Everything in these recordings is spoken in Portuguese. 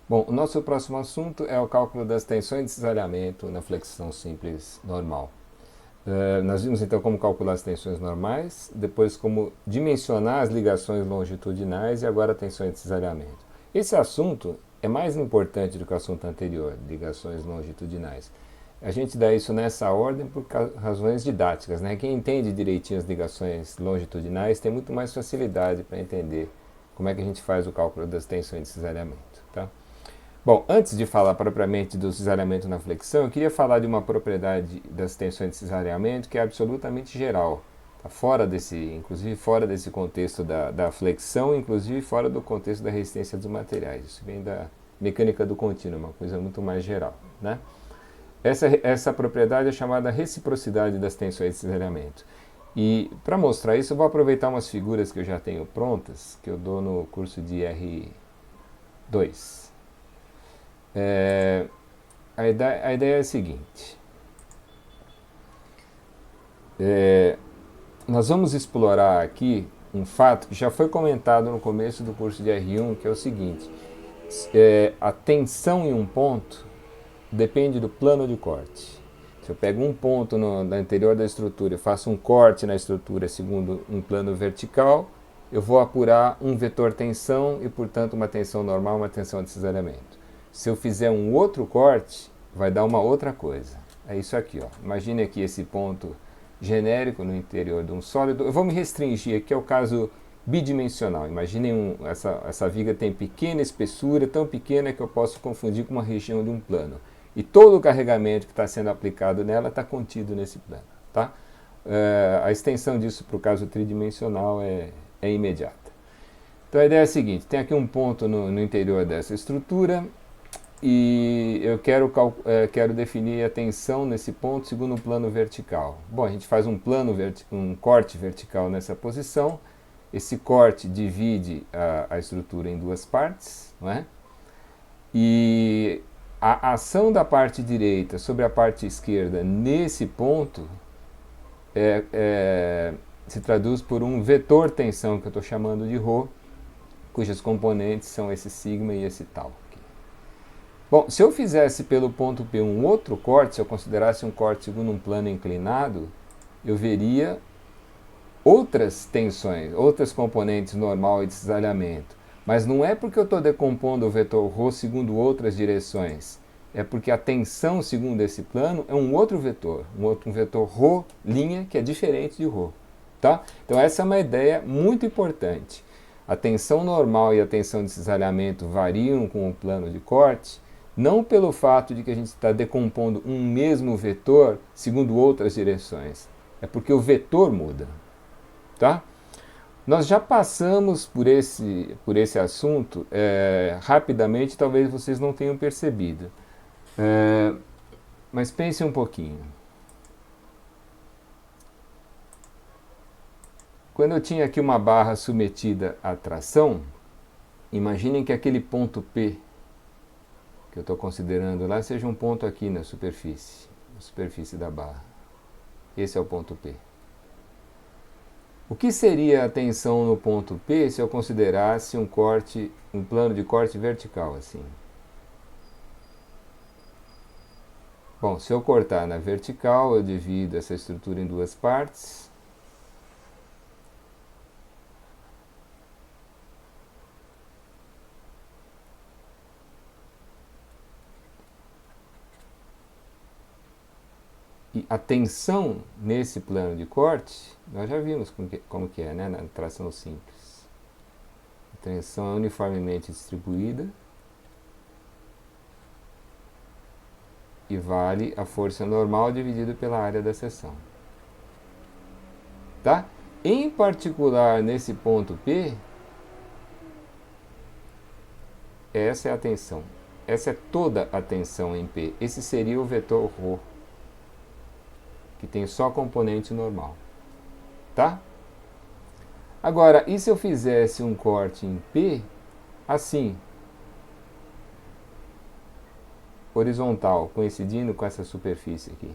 Bom, o nosso próximo assunto é o cálculo das tensões de cisalhamento na flexão simples normal. Nós vimos então como calcular as tensões normais, depois como dimensionar as ligações longitudinais e agora tensões de cisalhamento. Esse assunto é mais importante do que o assunto anterior, ligações longitudinais. A gente dá isso nessa ordem por razões didáticas, né? Quem entende direitinho as ligações longitudinais tem muito mais facilidade para entender como é que a gente faz o cálculo das tensões de cisalhamento, tá? Bom, antes de falar propriamente do cisalhamento na flexão, eu queria falar de uma propriedade das tensões de cisalhamento que é absolutamente geral. Tá fora desse, inclusive fora desse contexto da flexão, inclusive fora do contexto da resistência dos materiais. Isso vem da mecânica do contínuo, uma coisa muito mais geral, né? Essa propriedade é chamada reciprocidade das tensões de cisalhamento. E para mostrar isso, eu vou aproveitar umas figuras que eu já tenho prontas, que eu dou no curso de R2. A ideia é a seguinte: nós vamos explorar aqui um fato que já foi comentado no começo do curso de R1, que é o seguinte: a tensão em um ponto depende do plano de corte. Se eu pego um ponto no interior da estrutura e faço um corte na estrutura segundo um plano vertical, eu vou apurar um vetor tensão e, portanto, uma tensão normal, uma tensão de cisalhamento. Se eu fizer um outro corte, vai dar uma outra coisa. É isso aqui, ó. Imagine aqui esse ponto genérico no interior de um sólido. Eu vou me restringir aqui ao caso bidimensional. Imaginem essa viga tem pequena espessura, tão pequena que eu posso confundir com uma região de um plano. E todo o carregamento que está sendo aplicado nela está contido nesse plano. Tá? A extensão disso para o caso tridimensional é imediata. Então a ideia é a seguinte: tem aqui um ponto no interior dessa estrutura e eu quero definir a tensão nesse ponto segundo um plano vertical. Bom, a gente faz um corte vertical nessa posição. Esse corte divide a estrutura em duas partes, não é? E a ação da parte direita sobre a parte esquerda nesse ponto se traduz por um vetor tensão que eu estou chamando de ρ, cujas componentes são esse sigma e esse tal. Bom, se eu fizesse pelo ponto P um outro corte, se eu considerasse um corte segundo um plano inclinado, eu veria outras tensões, outras componentes normal e de cisalhamento. Mas não é porque eu estou decompondo o vetor ρ segundo outras direções. É porque a tensão segundo esse plano é um outro vetor, um vetor ρ', que é diferente de ρ. Tá? Então essa é uma ideia muito importante. A tensão normal e a tensão de cisalhamento variam com o plano de corte, não pelo fato de que a gente está decompondo um mesmo vetor segundo outras direções. É porque o vetor muda. Tá? Nós já passamos por esse assunto rapidamente, talvez vocês não tenham percebido. Mas pense um pouquinho. Quando eu tinha aqui uma barra submetida à tração, imaginem que aquele ponto P que eu estou considerando lá seja um ponto aqui na superfície da barra. Esse é o ponto P. O que seria a tensão no ponto P se eu considerasse um plano de corte vertical assim? Bom, se eu cortar na vertical, eu divido essa estrutura em duas partes. E a tensão nesse plano de corte, nós já vimos como que é, né, na tração simples. A tensão é uniformemente distribuída e vale a força normal dividida pela área da seção. Tá? Em particular, nesse ponto P, essa é a tensão. Essa é toda a tensão em P. Esse seria o vetor ρ, que tem só componente normal. Tá? Agora, e se eu fizesse um corte em P assim, horizontal, coincidindo com essa superfície aqui?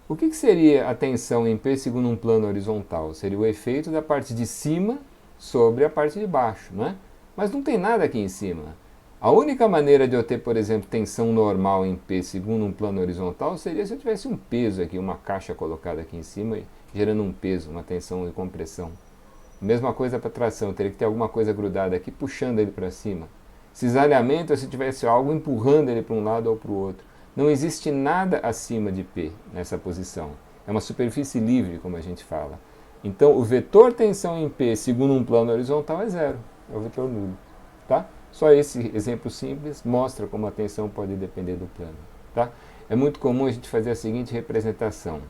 O que seria a tensão em P segundo um plano horizontal? Seria o efeito da parte de cima sobre a parte de baixo, não é? Mas não tem nada aqui em cima. A única maneira de eu ter, por exemplo, tensão normal em P segundo um plano horizontal seria se eu tivesse um peso aqui, uma caixa colocada aqui em cima, gerando um peso, uma tensão de compressão. Mesma coisa para tração, eu teria que ter alguma coisa grudada aqui, puxando ele para cima. Cisalhamento é se tivesse algo empurrando ele para um lado ou para o outro. Não existe nada acima de P nessa posição. É uma superfície livre, como a gente fala. Então, o vetor tensão em P, segundo um plano horizontal, é zero. É o vetor nulo. Tá? Só esse exemplo simples mostra como a tensão pode depender do plano. Tá? É muito comum a gente fazer a seguinte representação.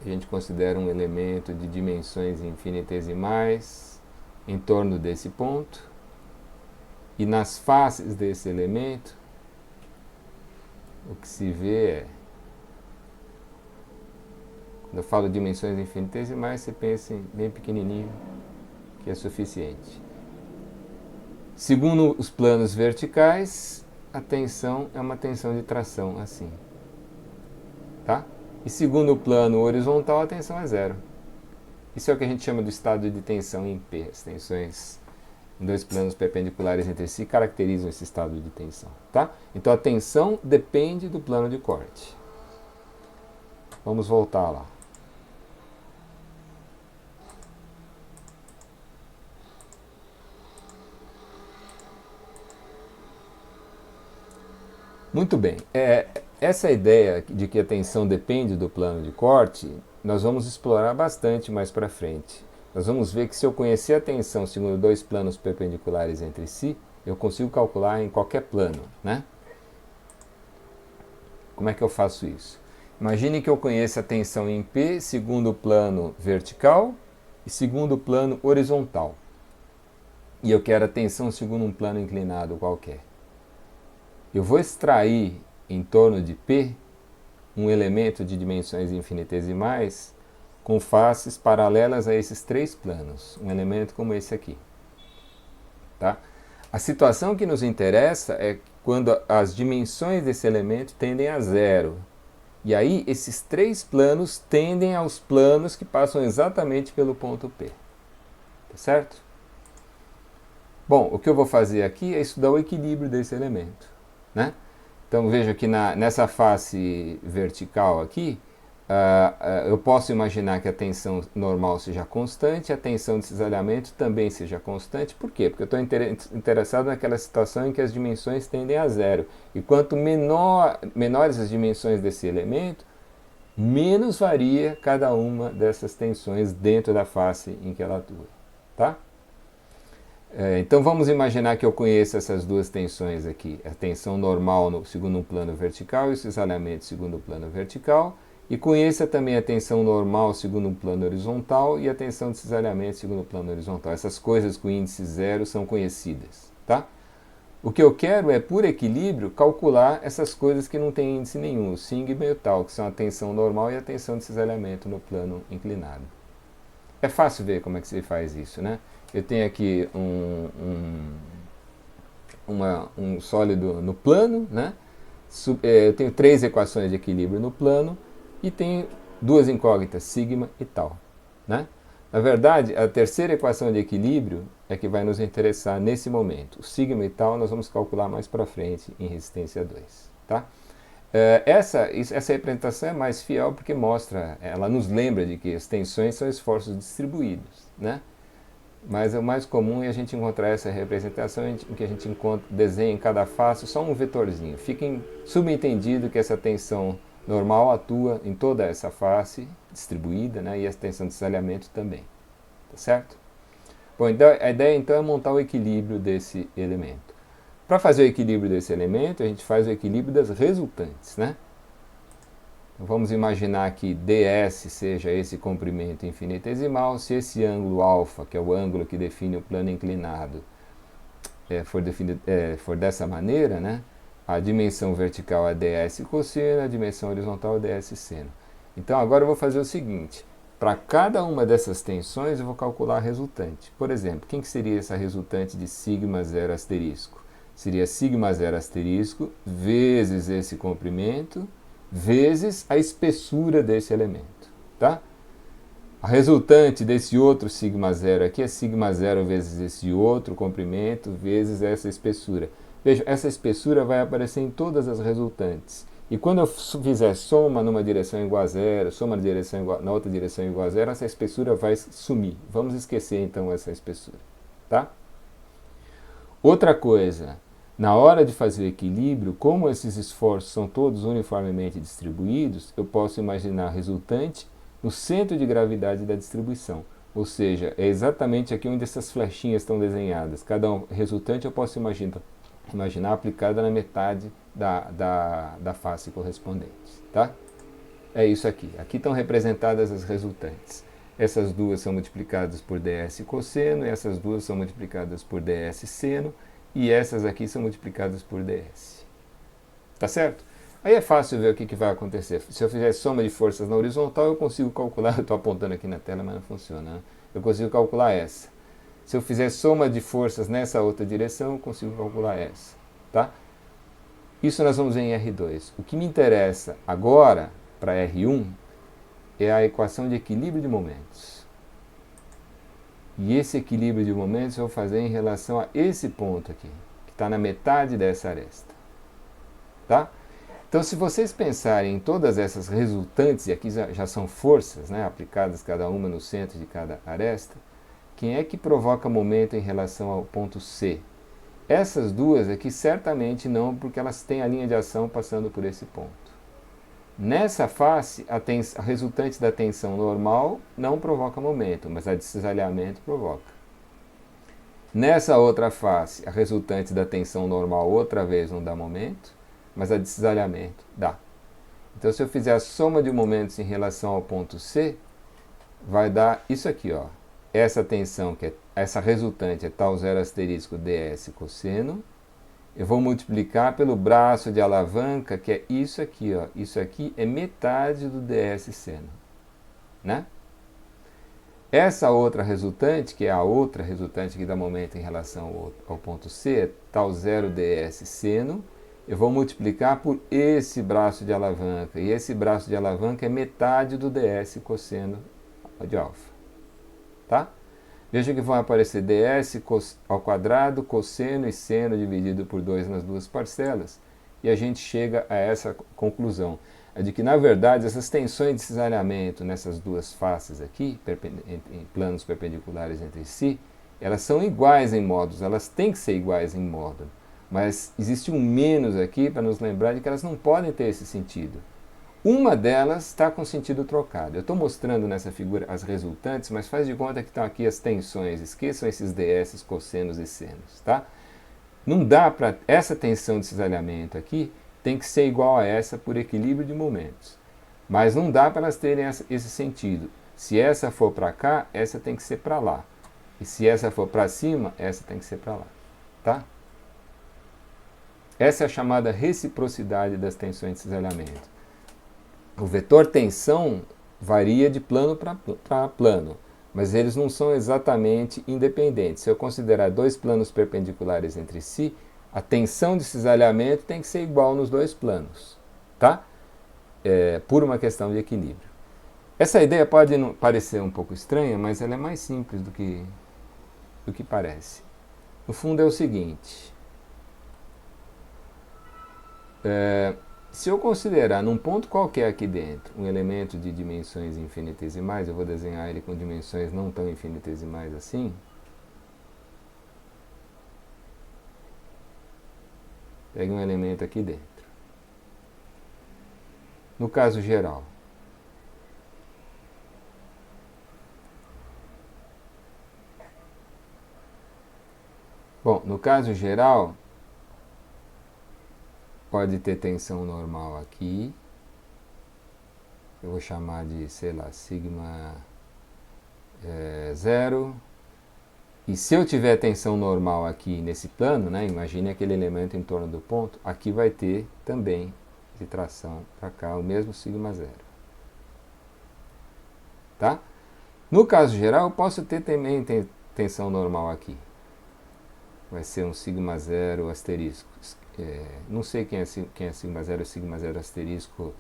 A gente considera um elemento de dimensões infinitesimais em torno desse ponto. E nas faces desse elemento, o que se vê é... Quando eu falo dimensões infinitesimais, você pensa em bem pequenininho, que é suficiente. Segundo os planos verticais, a tensão é uma tensão de tração, assim. Tá? E segundo o plano horizontal, a tensão é zero. Isso é o que a gente chama do estado de tensão em P. As tensões em dois planos perpendiculares entre si caracterizam esse estado de tensão. Tá? Então a tensão depende do plano de corte. Vamos voltar lá. Muito bem. Essa ideia de que a tensão depende do plano de corte, nós vamos explorar bastante mais para frente. Nós vamos ver que se eu conhecer a tensão segundo dois planos perpendiculares entre si, eu consigo calcular em qualquer plano, né? Como é que eu faço isso? Imagine que eu conheça a tensão em P segundo o plano vertical e segundo o plano horizontal. E eu quero a tensão segundo um plano inclinado qualquer. Eu vou extrair em torno de P um elemento de dimensões infinitesimais com faces paralelas a esses três planos, um elemento como esse aqui. Tá? A situação que nos interessa é quando as dimensões desse elemento tendem a zero. E aí esses três planos tendem aos planos que passam exatamente pelo ponto P. Tá certo? Bom, o que eu vou fazer aqui é estudar o equilíbrio desse elemento. Né? Então veja que nessa face vertical aqui, eu posso imaginar que a tensão normal seja constante, a tensão de cisalhamento também seja constante. Por quê? Porque eu estou interessado naquela situação em que as dimensões tendem a zero. E quanto menores as dimensões desse elemento, menos varia cada uma dessas tensões dentro da face em que ela atua. Tá? Então vamos imaginar que eu conheço essas duas tensões aqui, a tensão normal segundo um plano vertical e o cisalhamento segundo o plano vertical, e conheça também a tensão normal segundo um plano horizontal e a tensão de cisalhamento segundo o plano horizontal. Essas coisas com índice zero são conhecidas. Tá? O que eu quero é, por equilíbrio, calcular essas coisas que não têm índice nenhum, o sigma e o tau, que são a tensão normal e a tensão de cisalhamento no plano inclinado. É fácil ver como é que se faz isso, né? Eu tenho aqui um sólido no plano, né? Eu tenho três equações de equilíbrio no plano e tenho duas incógnitas, sigma e tau. Né? Na verdade, a terceira equação de equilíbrio é que vai nos interessar nesse momento. O sigma e tau nós vamos calcular mais para frente em resistência 2. Tá? Essa representação é mais fiel porque ela nos lembra de que as tensões são esforços distribuídos. Né? Mas o mais comum é a gente encontrar essa representação em que a gente desenha em cada face só um vetorzinho. Fica subentendido que essa tensão normal atua em toda essa face distribuída, né, e a tensão de cisalhamento também. Tá certo? Bom, então, a ideia então é montar o equilíbrio desse elemento. Para fazer o equilíbrio desse elemento, a gente faz o equilíbrio das resultantes. Né? Vamos imaginar que ds seja esse comprimento infinitesimal. Se esse ângulo alfa, que é o ângulo que define o plano inclinado, for dessa maneira, né, a dimensão vertical é ds cosseno, a dimensão horizontal é ds seno. Então agora eu vou fazer o seguinte, para cada uma dessas tensões eu vou calcular a resultante. Por exemplo, quem que seria essa resultante de sigma 0 asterisco? Seria sigma 0 asterisco vezes esse comprimento vezes a espessura desse elemento. Tá? A resultante desse outro sigma 0 aqui é sigma 0 vezes esse outro comprimento vezes essa espessura. Veja, essa espessura vai aparecer em todas as resultantes. E quando eu fizer soma numa direção igual a zero, soma na outra direção igual a zero, essa espessura vai sumir. Vamos esquecer então essa espessura. Tá? Outra coisa, na hora de fazer o equilíbrio, como esses esforços são todos uniformemente distribuídos, eu posso imaginar a resultante no centro de gravidade da distribuição. Ou seja, é exatamente aqui onde essas flechinhas estão desenhadas. Cada resultante eu posso imaginar aplicada na metade da face correspondente. Tá? É isso aqui. Aqui estão representadas as resultantes. Essas duas são multiplicadas por ds cosseno, e essas duas são multiplicadas por ds seno, e essas aqui são multiplicadas por ds. Tá certo? Aí é fácil ver o que vai acontecer. Se eu fizer soma de forças na horizontal, eu consigo calcular, eu estou apontando aqui na tela, mas não funciona, né? Eu consigo calcular essa. Se eu fizer soma de forças nessa outra direção, eu consigo calcular essa. Tá? Isso nós vamos ver em R2. O que me interessa agora, para R1, é a equação de equilíbrio de momentos. E esse equilíbrio de momentos eu vou fazer em relação a esse ponto aqui, que está na metade dessa aresta. Tá? Então, se vocês pensarem em todas essas resultantes, e aqui já são forças, né, aplicadas cada uma no centro de cada aresta, quem é que provoca momento em relação ao ponto C? Essas duas aqui certamente não, porque elas têm a linha de ação passando por esse ponto. Nessa face, a resultante da tensão normal não provoca momento, mas a de cisalhamento provoca. Nessa outra face, a resultante da tensão normal outra vez não dá momento, mas a de cisalhamento dá. Então, se eu fizer a soma de momentos em relação ao ponto C, vai dar isso aqui, ó. Essa tensão, essa resultante é tal zero asterisco ds cosseno. Eu vou multiplicar pelo braço de alavanca, que é isso aqui, ó. Isso aqui é metade do ds seno, né? Essa outra resultante, que é a outra resultante que dá momento em relação ao ponto C, é tal zero ds seno. Eu vou multiplicar por esse braço de alavanca. E esse braço de alavanca é metade do ds cosseno de alfa. Tá? Veja que vão aparecer ds ao quadrado, cosseno e seno dividido por 2 nas duas parcelas. E a gente chega a essa conclusão. É de que, na verdade, essas tensões de cisalhamento nessas duas faces aqui, em planos perpendiculares entre si, elas são iguais em módulos. Elas têm que ser iguais em módulo. Mas existe um menos aqui para nos lembrar de que elas não podem ter esse sentido. Uma delas está com sentido trocado. Eu estou mostrando nessa figura as resultantes, mas faz de conta que estão aqui as tensões. Esqueçam esses ds, cossenos e senos. Tá? Não dá para... Essa tensão de cisalhamento aqui tem que ser igual a essa por equilíbrio de momentos. Mas não dá para elas terem esse sentido. Se essa for para cá, essa tem que ser para lá. E se essa for para cima, essa tem que ser para lá. Tá? Essa é a chamada reciprocidade das tensões de cisalhamento. O vetor tensão varia de plano para plano, mas eles não são exatamente independentes. Se eu considerar dois planos perpendiculares entre si, a tensão de cisalhamento tem que ser igual nos dois planos, tá? Por uma questão de equilíbrio. Essa ideia pode parecer um pouco estranha, mas ela é mais simples do que parece. No fundo é o seguinte... se eu considerar num ponto qualquer aqui dentro um elemento de dimensões infinitesimais, eu vou desenhar ele com dimensões não tão infinitesimais assim. Pegue um elemento aqui dentro. No caso geral, pode ter tensão normal aqui. Eu vou chamar de, sei lá, sigma 0. E se eu tiver tensão normal aqui nesse plano, né, imagine aquele elemento em torno do ponto, aqui vai ter também de tração para cá o mesmo sigma 0. Tá? No caso geral, eu posso ter também tensão normal aqui. Vai ser um sigma 0 asterisco. Não sei quem é sigma 0 e sigma 0 asterisco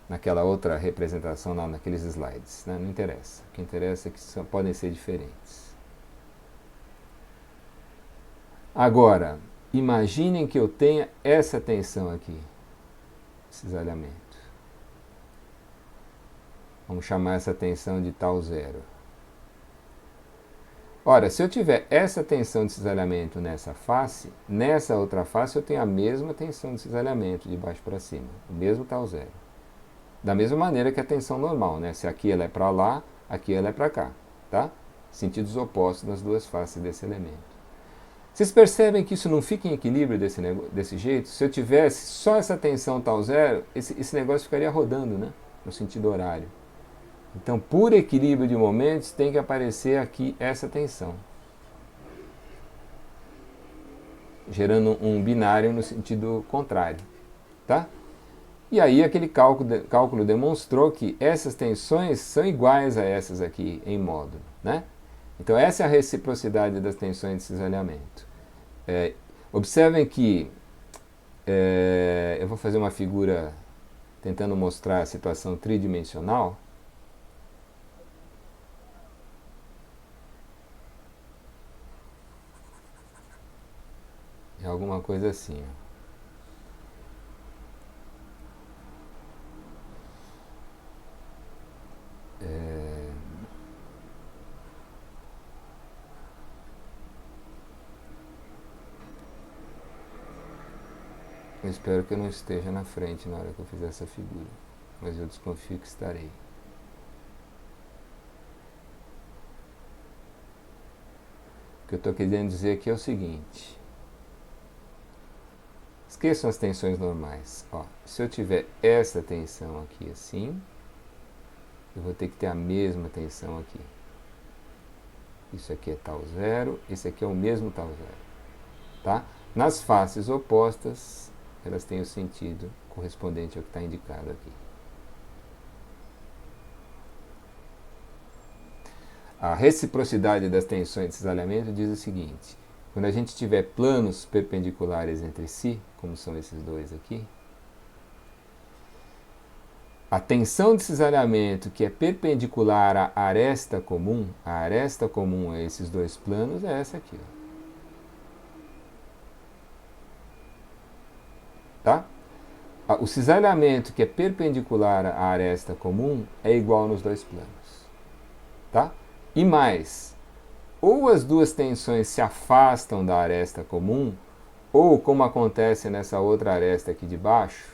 naquela outra representação lá naqueles slides, né? Não interessa. O que interessa é que podem ser diferentes. Agora, Imaginem que eu tenha essa tensão aqui, cisalhamento. Vamos chamar essa tensão de tal zero. Ora, se eu tiver essa tensão de cisalhamento nessa outra face eu tenho a mesma tensão de cisalhamento de baixo para cima, o mesmo tal zero. Da mesma maneira que a tensão normal, né? Se aqui ela é para lá, aqui ela é para cá, tá? Sentidos opostos nas duas faces desse elemento. Vocês percebem que isso não fica em equilíbrio desse jeito? Se eu tivesse só essa tensão tal zero, esse negócio ficaria rodando, né? No sentido horário. Então, por equilíbrio de momentos, tem que aparecer aqui essa tensão, gerando um binário no sentido contrário, tá? E aí aquele cálculo demonstrou que essas tensões são iguais a essas aqui em módulo, né? Então essa é a reciprocidade das tensões de cisalhamento. Observem que eu vou fazer uma figura tentando mostrar a situação tridimensional. É alguma coisa assim, ó. Eu espero que eu não esteja na frente na hora que eu fizer essa figura, mas eu desconfio que estarei. O que eu estou querendo dizer aqui é o seguinte: esqueçam as tensões normais. Ó, se eu tiver essa tensão aqui assim, eu vou ter que ter a mesma tensão aqui. Isso aqui é tal zero, esse aqui é o mesmo tal zero. Tá? Nas faces opostas, elas têm o sentido correspondente ao que está indicado aqui. A reciprocidade das tensões de cisalhamento diz o seguinte: quando a gente tiver planos perpendiculares entre si, como são esses dois aqui, a tensão de cisalhamento que é perpendicular à aresta comum a esses dois planos é essa aqui. Tá? O cisalhamento que é perpendicular à aresta comum é igual nos dois planos. Tá? E mais, ou as duas tensões se afastam da aresta comum, ou, como acontece nessa outra aresta aqui de baixo,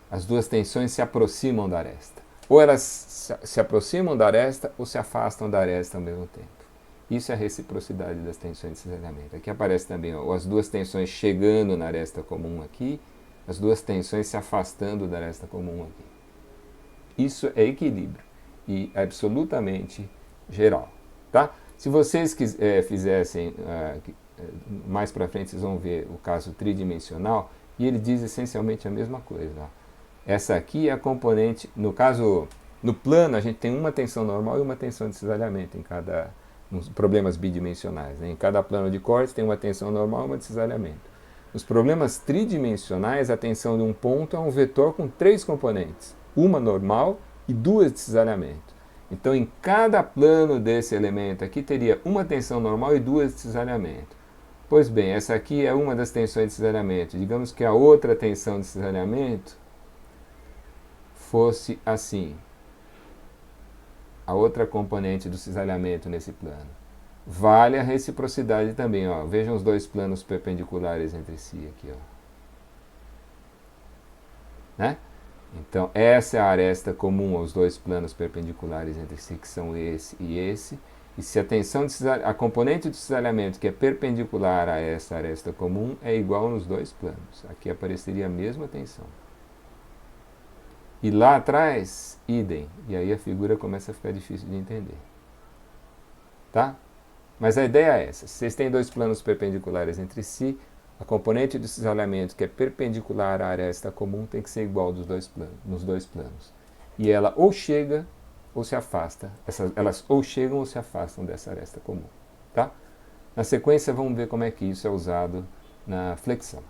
as duas tensões se aproximam da aresta. Ou elas se aproximam da aresta ou se afastam da aresta ao mesmo tempo. Isso é a reciprocidade das tensões de cisalhamento. Aqui aparece também ó, as duas tensões chegando na aresta comum aqui, as duas tensões se afastando da aresta comum aqui. Isso é equilíbrio e absolutamente geral. Tá? Se vocês fizessem, mais para frente vocês vão ver o caso tridimensional, e ele diz essencialmente a mesma coisa. Ó. Essa aqui é a componente, no caso, no plano a gente tem uma tensão normal e uma tensão de cisalhamento em cada, nos problemas bidimensionais. Né? Em cada plano de corte tem uma tensão normal e uma de cisalhamento. Nos problemas tridimensionais, a tensão de um ponto é um vetor com 3 componentes, uma normal e 2 de cisalhamento. Então, em cada plano desse elemento aqui, teria uma tensão normal e 2 de cisalhamento. Pois bem, essa aqui é uma das tensões de cisalhamento. Digamos que a outra tensão de cisalhamento fosse assim. A outra componente do cisalhamento nesse plano. Vale a reciprocidade também. Ó. Vejam os dois planos perpendiculares entre si aqui. Ó. Né? Então, essa é a aresta comum aos dois planos perpendiculares entre si, que são esse e esse. E se a componente do cisalhamento que é perpendicular a essa aresta comum é igual nos dois planos. Aqui apareceria a mesma tensão. E lá atrás, idem. E aí a figura começa a ficar difícil de entender. Tá? Mas a ideia é essa. Se vocês têm dois planos perpendiculares entre si, a componente do cisalhamento que é perpendicular à aresta comum tem que ser igual nos dois planos. E ela ou chega ou se afasta. Elas ou chegam ou se afastam dessa aresta comum. Tá? Na sequência, vamos ver como é que isso é usado na flexão.